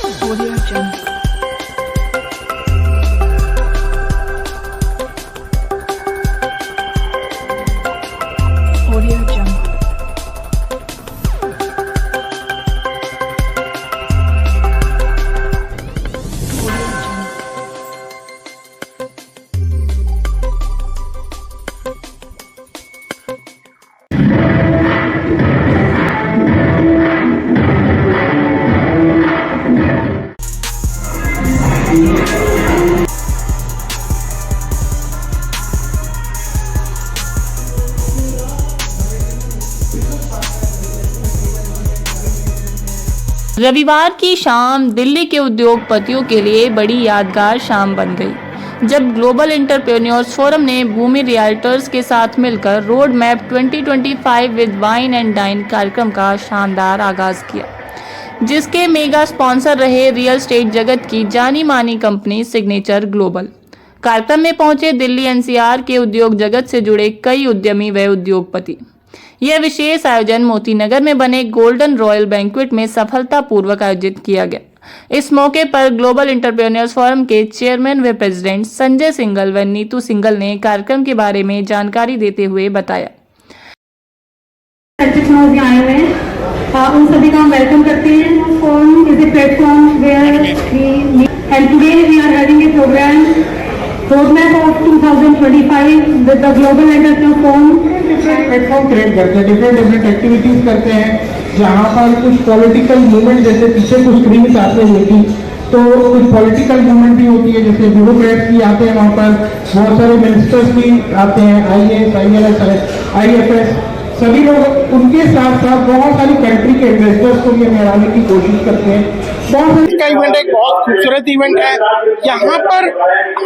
Audio Jungle. Audio Jungle. Audio Jungle. रविवार की शाम दिल्ली के उद्योगपतियों के लिए बड़ी यादगार शाम बन गई जब ग्लोबल एंटरप्रेन्योर्स फोरम ने भूमि रियल्टर्स के साथ मिलकर road map 2025 with wine and dine कार्यक्रम का शानदार आगाज किया, जिसके मेगा स्पॉन्सर रहे रियल एस्टेट जगत की जानी मानी कंपनी सिग्नेचर ग्लोबल। कार्यक्रम में पहुंचे दिल्ली एनसीआर के उद्योग जगत से जुड़े कई उद्यमी व उद्योगपति। यह विशेष आयोजन मोती नगर में बने गोल्डन रॉयल बैंक्वेट में सफलतापूर्वक आयोजित किया गया। इस मौके पर ग्लोबल एंटरप्रेन्योर्स फोरम के चेयरमैन व प्रेसिडेंट संजय सिंघल व नीतू सिंघल ने कार्यक्रम के बारे में जानकारी देते हुए बताया। आए हुए हैं, उन सभी का हम वेलकम करते हैं। Forum is a platform where we and today we are having a program roadmap of 2025 with the global entrepreneur forum. Platform create करते हैं, डिफरेंट एक्टिविटीज करते हैं, जहाँ पर कुछ पॉलिटिकल मूवमेंट, जैसे पीछे कुछ स्क्रीन आते हैं लेकिन तो कुछ पॉलिटिकल मूवमेंट भी होती है, जैसे ब्यूरोक्रेट्स भी आते हैं, वहाँ पर बहुत सारे मिनिस्टर्स भी आते हैं, IAS, ILS, IFS, सभी लोग उनके साथ साथ बहुत सारी कंट्री के इन्वेस्टर्स को भी हमें आने की कोशिश करते हैं। बहुत का इवेंट एक बहुत खूबसूरत इवेंट है। यहाँ पर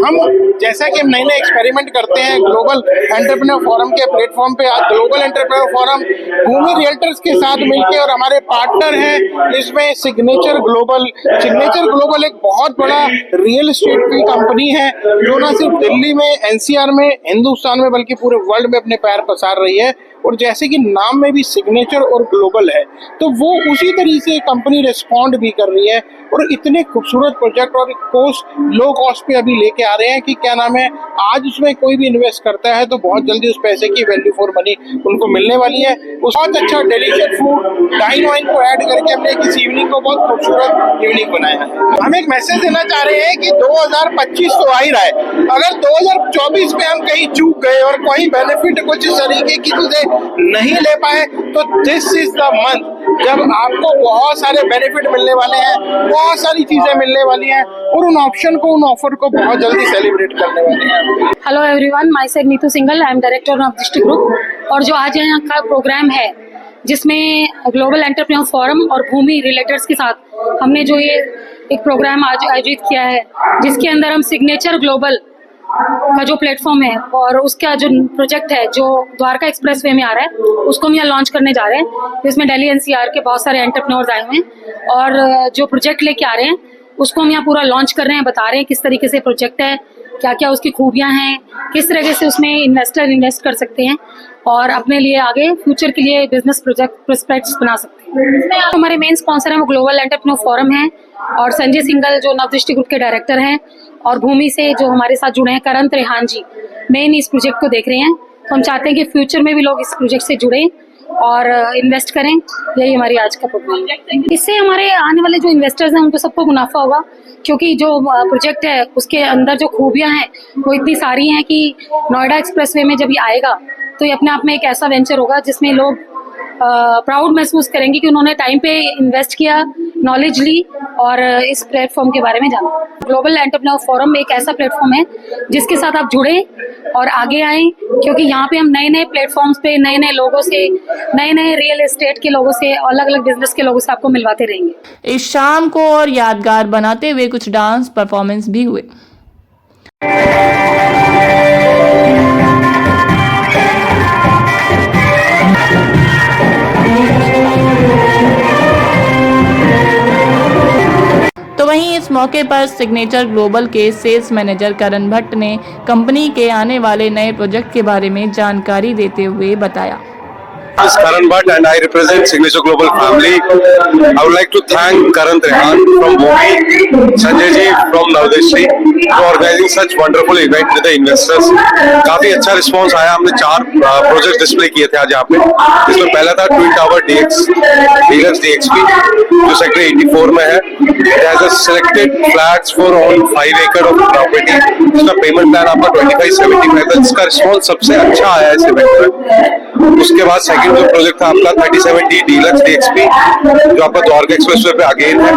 हम जैसा कि हम नए नए एक्सपेरिमेंट करते हैं ग्लोबल एंटरप्रेन्योर फोरम के प्लेटफॉर्म पे, आज ग्लोबल एंटरप्रेन्योर फोरम भूमि रियल्टर्स के साथ मिलके और हमारे पार्टनर हैं इसमें सिग्नेचर ग्लोबल। सिग्नेचर ग्लोबल एक बहुत बड़ा रियल एस्टेट की कंपनी है जो न सिर्फ दिल्ली में, NCR में, हिंदुस्तान में, बल्कि पूरे वर्ल्ड में अपने पैर पसार रही है। और जैसे कि नाम में भी सिग्नेचर और ग्लोबल है, तो वो उसी तरीके से कंपनी रिस्पॉन्ड भी कर रही है और इतने खूबसूरत प्रोजेक्ट और लो कॉस्ट पे अभी लेके आ रहे हैं कि क्या नाम है, आज उसमें कोई भी इन्वेस्ट करता है तो बहुत जल्दी उस पैसे की वैल्यू फॉर मनी उनको मिलने वाली है। उस बहुत अच्छा डेलिशियस फूड, डाइन वाइन को ऐड करके हमने इस इवनिंग को बहुत खूबसूरत इवनिंग बनाया है। हम एक मैसेज देना चाह रहे हैं कि 2025 तो आ ही रहा है, अगर 2024 में हम कहीं चूक गए और कोई बेनिफिट कुछ इस तरीके की चीजें नहीं ले पाए तो दिस इज द मंथ जब आपको बहुत सारे बेनिफिट मिलने वाले हैं, बहुत सारी चीजें मिलने वाली हैं और उन ऑप्शन को, उन ऑफर को बहुत जल्दी सेलिब्रेट करने वाले हैं। Hello everyone, my self Neetu Singhal, I am director of district group. और जो आज यहाँ का प्रोग्राम है जिसमें ग्लोबल एंटरप्रेन्योर फोरम और भूमि रिलेटर्स के साथ हमने जो ये एक प्रोग्राम आज आयोजित किया है, जिसके अंदर हम सिग्नेचर ग्लोबल का जो प्लेटफॉर्म है और उसका जो प्रोजेक्ट है जो द्वारका एक्सप्रेसवे में आ रहा है उसको हम यहाँ लॉन्च करने जा रहे हैं। जिसमें दिल्ली NCR के बहुत सारे एंटरप्रेन्योर्स आए हुए हैं और जो प्रोजेक्ट लेके आ रहे हैं उसको हम यहाँ पूरा लॉन्च कर रहे हैं, बता रहे हैं किस तरीके से प्रोजेक्ट है, क्या क्या उसकी खूबियां हैं, किस तरह से उसमें इन्वेस्टर इन्वेस्ट कर सकते हैं और अपने लिए आगे फ्यूचर के लिए बिजनेस प्रोजेक्ट प्रोस्पेक्ट्स बना सकते हैं। हमारे मेन स्पॉन्सर हैं वो ग्लोबल एंटरप्रेन्योर फोरम है और संजय सिंघल जो नवदृष्टि ग्रुप के डायरेक्टर हैं और भूमि से जो हमारे साथ जुड़े हैं करण त्रेहान जी मेन इस प्रोजेक्ट को देख रहे हैं। तो हम चाहते हैं कि फ्यूचर में भी लोग इस प्रोजेक्ट से जुड़ें और इन्वेस्ट करें। यही हमारी आज का प्रोग्राम है। इससे हमारे आने वाले जो इन्वेस्टर्स हैं उनको सबको मुनाफा होगा, क्योंकि जो प्रोजेक्ट है उसके अंदर जो खूबियां हैं वो इतनी सारी हैं कि नोएडा एक्सप्रेसवे में जब ये आएगा तो ये अपने आप में एक ऐसा वेंचर होगा जिसमें लोग प्राउड महसूस करेंगे कि उन्होंने टाइम पे इन्वेस्ट किया, नॉलेज ली और इस प्लेटफॉर्म के बारे में जाना। ग्लोबल एंटरप्रेन्योर फोरम एक ऐसा प्लेटफॉर्म है जिसके साथ आप जुड़े और आगे आए, क्योंकि यहाँ पे हम नए नए प्लेटफॉर्म्स पे नए नए लोगों से, नए नए रियल एस्टेट के लोगों से, अलग अलग बिजनेस के लोगों से आपको मिलवाते रहेंगे। इस शाम को और यादगार बनाते हुए कुछ डांस परफॉर्मेंस भी हुए। तो वहीं इस मौके पर सिग्नेचर ग्लोबल के सेल्स मैनेजर करण भट्ट ने कंपनी के आने वाले नए प्रोजेक्ट के बारे में जानकारी देते हुए बताया। This is Karan Bhatt and I represent Signature Global family. I would like to thank Karan Trehan from Bhumi, Sanjay ji from Navdeshri for organizing such wonderful event with the investors. काफी अच्छा response आया. हमने 4 project display किए थे आज यहाँ पे. इसमें पहला था twin tower DX deluxe DXP जो सेक्टर 84 में है. It has a selected flats for all 5 acre of property. इसका पेमेंट प्लान आपका 2575 है. इसका रिस्पांस सबसे अच्छा आया है इस इवेंट में. उसके बाद सेकंड जो प्रोजेक्ट था आपका 3070 डीलक्स DXP जो आपका द्वारका एक्सप्रेसवे पे अगेन है.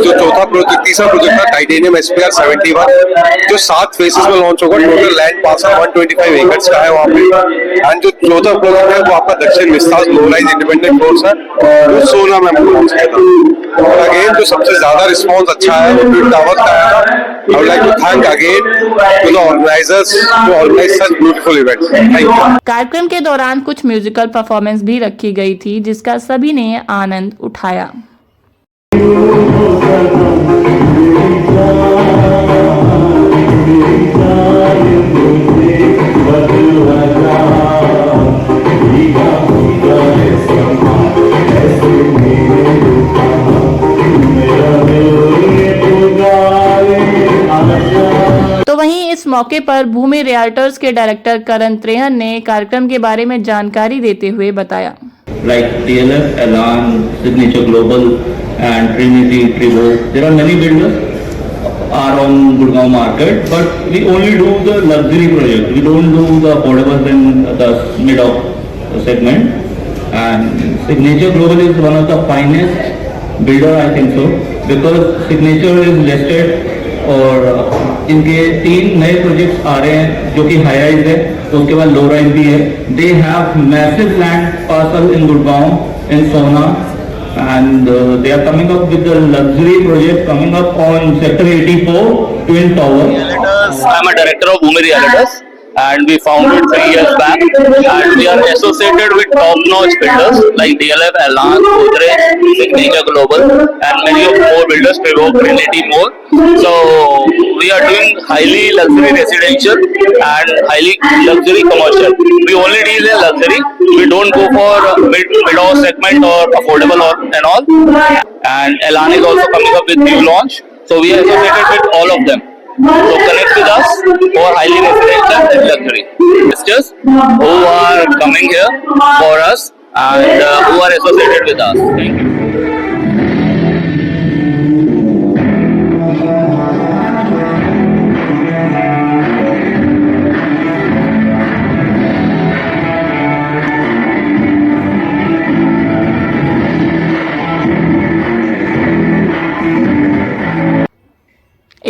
जो चौथा प्रोजेक्ट तीसरा प्रोजेक्ट था टाइटेनियम SPR 71 जो 7 फेसेस में लॉन्च होगा. टोटल लैंड पार्सल 125 एकर्स का है वहाँ पे. एंड जो चौथा प्रोजेक्ट है वो आपका दक्षिण विस्तार लो राइज इंडिपेंडेंट फ्लोर्स है जो 16 में लॉन्च किया था. और अगेन जो सबसे ज्यादा रिस्पॉन्स अच्छा है वो ट्विन टावर का आया था. I would like to thank again to the organisers जो organise such beautiful event. Thank you. कार्यक्रम के दौरान कुछ म्यूजिकल परफॉर्मेंस भी रखी गई थी जिसका सभी ने आनंद उठाया. तो वहीं इस मौके पर भूमि रियल्टर्स के डायरेक्टर करण त्रेहन ने कार्यक्रम के बारे में जानकारी देते हुए बताया. Like DLF, Elan, Signature Global and Trinity, Trivo. There are many builders are on Gurgaon market, but we only do the luxury project. We don't do the affordable and the mid of segment. And Signature Global is one of the finest builder, I think so, because Signature is listed और इनके 3 नए projects आ रहे हैं जो कि high rise है. उसके बाद लो राइज भी है. They have massive land parcel in Gurgaon in Sohna and they are coming up with the luxury project coming up on sector 84 twin tower. I'm a director of Bhumi Realtors and we founded 3 years back and we are associated with top-notch builders like DLF, Elan, Godrej, Signature Global and many of more builders, Trivo, Trinity more. So we are doing highly luxury residential and highly luxury commercial. We only deal in luxury. We don't go for mid-off segment or affordable or and all. And Elan is also coming up with new launch. So we are associated with all of them. So connect with us for highly residential and luxury investors who are coming here for us and who are associated with us. Thank you.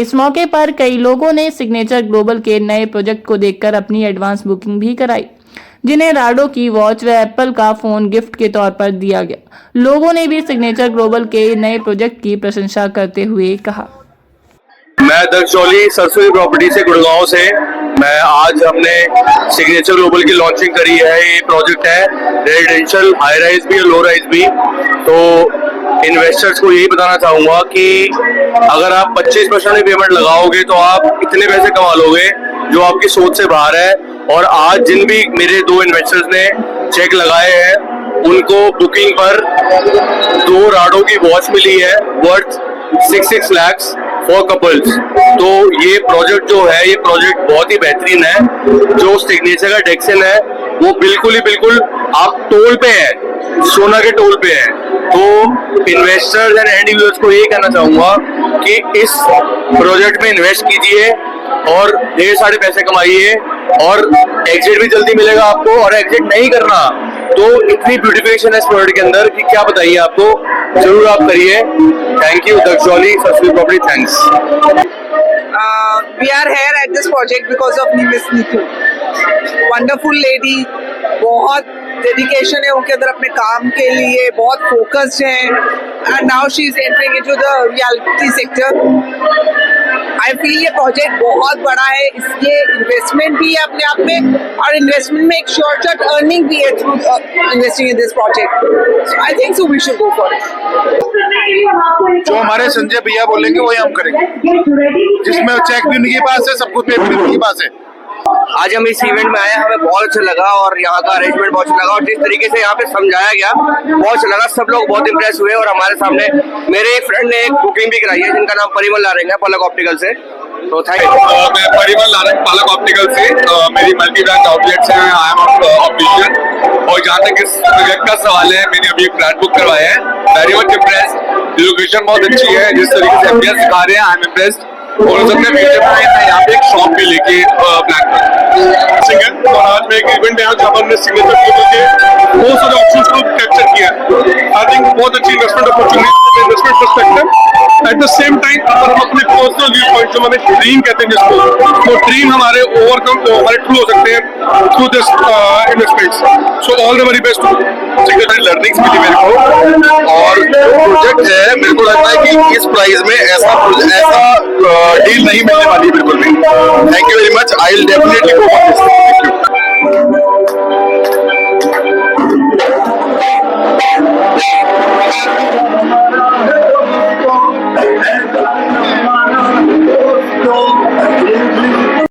इस मौके पर कई लोगों ने signature global के नए project को देखकर अपनी एडवांस बुकिंग भी कराई, जिन्हें राडो की वॉच व एप्पल का फोन गिफ्ट के तौर पर दिया गया. लोगों ने भी सिग्नेचर ग्लोबल के नए प्रोजेक्ट की प्रशंसा करते हुए कहा. मैं दक्षौली सरस्वती प्रॉपर्टी से गुड़गांव से मैं आज हमने सिग्नेचर ग्लोबल की लॉन्चिंग करी है. ये प्रोजेक्ट है रेजिडेंशियल हाई राइज भी और लो राइज भी. तो इन्वेस्टर्स को यही बताना चाहूंगा कि अगर आप 25% पेमेंट लगाओगे तो आप इतने पैसे कमा लोगे जो आपकी सोच से बाहर है. और आज जिन भी मेरे 2 इन्वेस्टर्स ने चेक लगाए हैं उनको बुकिंग पर 2 राडो की वॉच मिली है वर्थ 6 लाख फॉर कपल्स. तो ये प्रोजेक्ट जो है ये प्रोजेक्ट बहुत ही बेहतरीन है. जो सिग्नेचर का डेक्सन है वो बिल्कुल आप टोल पे है, सोना के टोल पे है. तो इन्वेस्टर्स एंड एंड यूजर्स को ये कहना चाहूंगा कि इस प्रोजेक्ट में इन्वेस्ट कीजिए और ढेर सारे पैसे कमाइए और एग्जिट भी जल्दी मिलेगा आपको. और एग्जिट नहीं करना तो इतनी ब्यूटिफिकेशन है इस प्रोजेक्ट के अंदर कि क्या बताइए आपको. जरूर आप करिए. Thank you Dakshauli Saraswati property. Thanks. We are here at this project because of Miss Neetu. Wonderful lady. बहुत डेडिकेशन है उनके अंदर अपने काम के लिए, बहुत फोकस्ड है and now she is entering into the reality sector. I feel ये प्रोजेक्ट बहुत बड़ा है, इसलिए इन्वेस्टमेंट भी है अपने आप में और इन्वेस्टमेंट में एक शॉर्ट शॉर्ट अर्निंग भी है through investing in this project. So I think so we should go for it. जो हमारे संजय भैया बोलेंगे वही हम करेंगे. जिसमें चेक भी उनके पास है, सब कुछ पेपर भी उनके पास है. आज हम इस इवेंट में आए, हमें बहुत अच्छा लगा और यहाँ का अरेंजमेंट बहुत अच्छा लगा और जिस तरीके से यहाँ पे समझाया गया बहुत अच्छा लगा। सब लोग बहुत इंप्रेस हुए और हमारे सामने मेरे एक फ्रेंड ने एक बुकिंग भी कराई है जिनका नाम परिमल नारंग है, पलक ऑप्टिकल से। तो थैंक यू। मैं परिमल नारंग, पलक ऑप्टिकल से। मेरी मल्टी ब्रांच आउटलेट्स हैं, आई एम ऑप्टिशियन। और जहाँ तक इस प्रोजेक्ट का सवाल है, मैंने अभी फ्लैट बुक करवाया है, वेरी मच इम्प्रेस्ड। लोकेशन बहुत अच्छी है, जिस तरीके से एम्बियंस दिखा रहे हैं, आई एम इम्प्रेस्ड। और सबने फ्यूचर में मैं यहाँ पे एक शॉप भी लेके प्लान कर सिंगल। और आज में एक इवेंट है जहाँ पर हमने सिग्नेचर ग्लोबल के बहुत सारे ऑप्शंस को कैप्चर किया। आई थिंक बहुत अच्छी investment opportunity, investment perspective. At the same time अगर हम अपने पर्सनल व्यू पॉइंट जो हमें ड्रीम कहते हैं जिसको, वो ड्रीम हमारे ओवरकम हमारे ट्रू हो सकते हैं through this investments. So all the very best. Learnings मिली मेरे को और प्रोजेक्ट है, मेरे को लगता है कि इस प्राइस में ऐसा डील नहीं मिलने वाली बिल्कुल भी। Thank you very much, I will definitely go for this. Thank you.